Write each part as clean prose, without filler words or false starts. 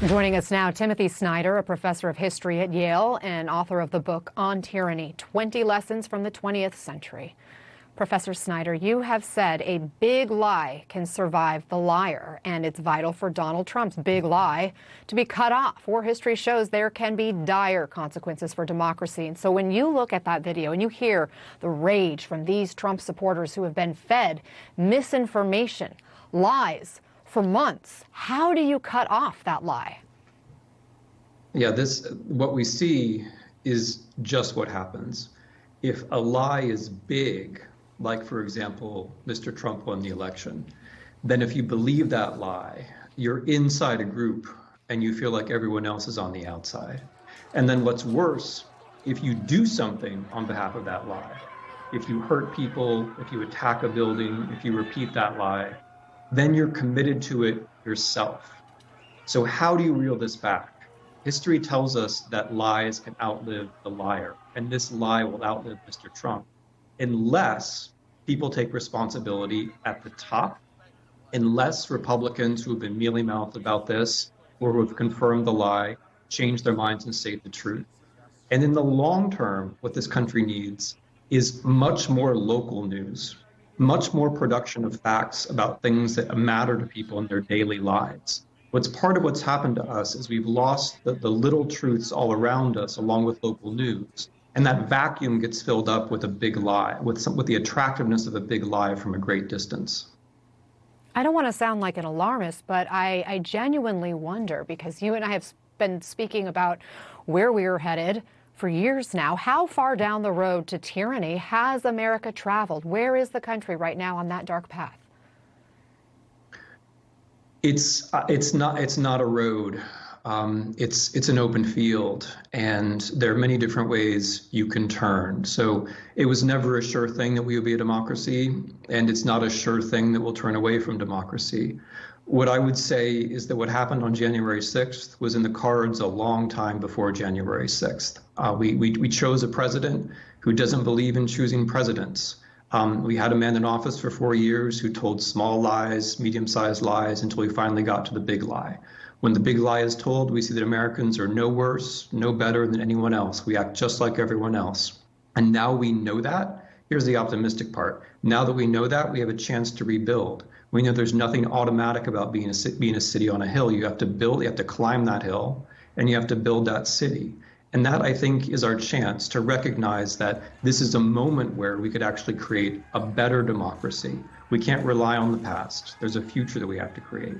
Joining us now, Timothy Snyder, a professor of history at Yale and author of the book On Tyranny, 20 Lessons from the 20th Century. Professor Snyder, you have said a big lie can survive the liar, and it's vital for Donald Trump's big lie to be cut off. War history shows there can be dire consequences for democracy. And so when you look at that video and you hear the rage from these Trump supporters who have been fed misinformation, lies, for months, how do you cut off that lie? Yeah, what we see is just what happens. If a lie is big, like, for example, Mr. Trump won the election, then if you believe that lie, you're inside a group and you feel like everyone else is on the outside. And then what's worse, if you do something on behalf of that lie, if you hurt people, if you attack a building, if you repeat that lie, then you're committed to it yourself. So how do you reel this back? History tells us that lies can outlive the liar, and this lie will outlive Mr. Trump unless people take responsibility at the top, unless Republicans who have been mealy-mouthed about this or who have confirmed the lie change their minds and say the truth. And in the long term, what this country needs is much more local news, much more production of facts about things that matter to people in their daily lives. What's part of what's happened to us is we've lost the little truths all around us along with local news. And that vacuum gets filled up with a big lie, with the attractiveness of a big lie from a great distance. I don't want to sound like an alarmist, but I genuinely wonder, because you and I have been speaking about where we're headed for years now. How far down the road to tyranny has America traveled? Where is the country right now on that dark path? It's not a road. It's an open field, and there are many different ways you can turn. So it was never a sure thing that we would be a democracy, and it's not a sure thing that we'll turn away from democracy. What I would say is that what happened on January 6th was in the cards a long time before January 6th. We chose a president who doesn't believe in choosing presidents. We had a man in office for 4 years who told small lies, medium-sized lies, until we finally got to the big lie. When the big lie is told, we see that Americans are no worse, no better than anyone else. We act just like everyone else. And now we know that. Here's the optimistic part. Now that we know that, we have a chance to rebuild. We know there's nothing automatic about being a city on a hill. You have to build, you have to climb that hill, and you have to build that city. And that, I think, is our chance to recognize that this is a moment where we could actually create a better democracy. We can't rely on the past. There's a future that we have to create.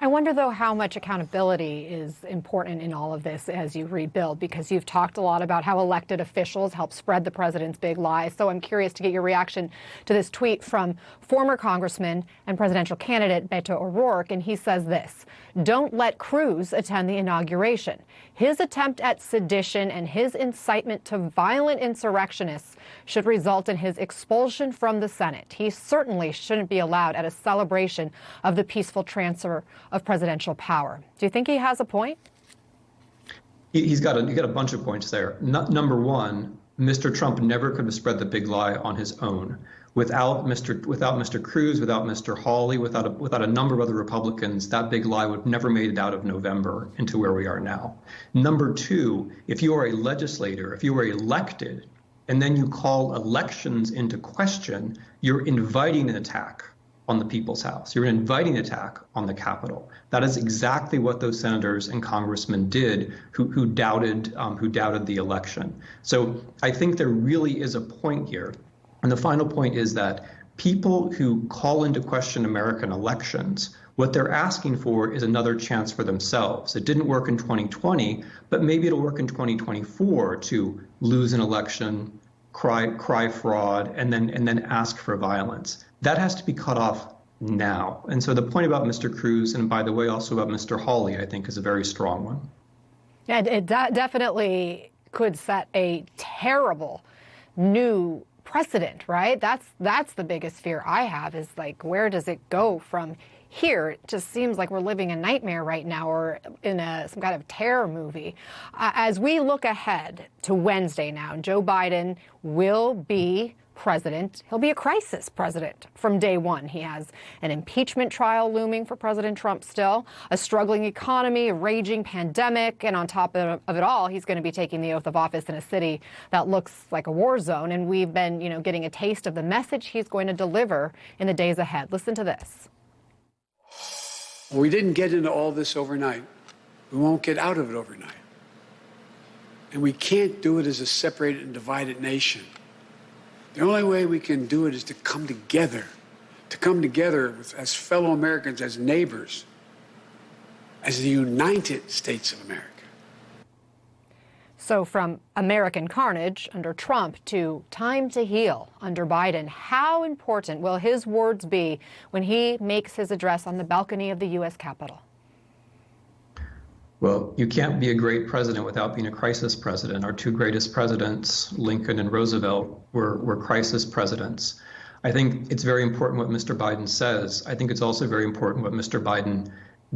I wonder, though, how much accountability is important in all of this as you rebuild, because you've talked a lot about how elected officials help spread the president's big lie. So I'm curious to get your reaction to this tweet from former Congressman and presidential candidate Beto O'Rourke, and he says this: "Don't let Cruz attend the inauguration. His attempt at sedition and his incitement to violent insurrectionists should result in his expulsion from the Senate. He certainly shouldn't be allowed at a celebration of the peaceful transfer of presidential power." Do you think he has a point? He's got a bunch of points there. Number one, Mr. Trump never could have spread the big lie on his own. Without Mr. Cruz, without Mr. Hawley, without a number of other Republicans, that big lie would have never made it out of November into where we are now. Number two, if you are a legislator, if you are elected, and then you call elections into question, you're inviting an attack on the people's house. You're inviting an attack on the Capitol. That is exactly what those senators and congressmen did who doubted the election. So I think there really is a point here. And the final point is that people who call into question American elections, what they're asking for is another chance for themselves. It didn't work in 2020, but maybe it'll work in 2024 to lose an election, cry fraud, and then ask for violence. That has to be cut off now. And so the point about Mr. Cruz, and by the way, also about Mr. Hawley, I think is a very strong one. Yeah, it definitely could set a terrible new precedent, right? That's the biggest fear I have, is like, where does it go from here? It just seems like we're living a nightmare right now, or in some kind of terror movie. As we look ahead to Wednesday now, Joe Biden will be president, he'll be a crisis president from day one. He has an impeachment trial looming for President Trump still, a struggling economy, a raging pandemic, and on top of it all, he's going to be taking the oath of office in a city that looks like a war zone. And we've been, getting a taste of the message he's going to deliver in the days ahead. Listen to this. We didn't get into all this overnight. We won't get out of it overnight. And we can't do it as a separated and divided nation. The only way we can do it is to come together as fellow Americans, as neighbors, as the United States of America. So from American carnage under Trump to time to heal under Biden, how important will his words be when he makes his address on the balcony of the U.S. Capitol? Well, you can't be a great president without being a crisis president. Our two greatest presidents, Lincoln and Roosevelt, were crisis presidents. I think it's very important what Mr. Biden says. I think it's also very important what Mr. Biden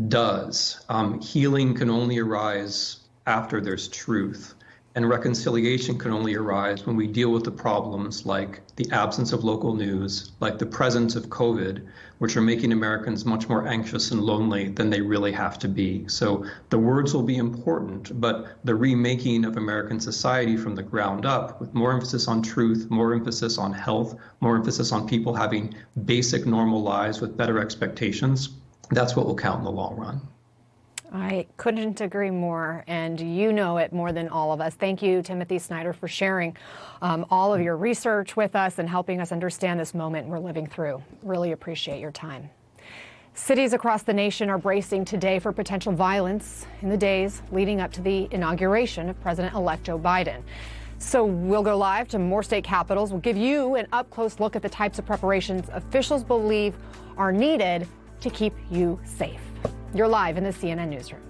does. Healing can only arise after there's truth. And reconciliation can only arise when we deal with the problems like the absence of local news, like the presence of COVID, which are making Americans much more anxious and lonely than they really have to be. So the words will be important, but the remaking of American society from the ground up, with more emphasis on truth, more emphasis on health, more emphasis on people having basic normal lives with better expectations, that's what will count in the long run. I couldn't agree more, and you know it more than all of us. Thank you, Timothy Snyder, for sharing all of your research with us and helping us understand this moment we're living through. Really appreciate your time. Cities across the nation are bracing today for potential violence in the days leading up to the inauguration of President-elect Joe Biden. So we'll go live to more state capitals. We'll give you an up-close look at the types of preparations officials believe are needed to keep you safe. You're live in the CNN Newsroom.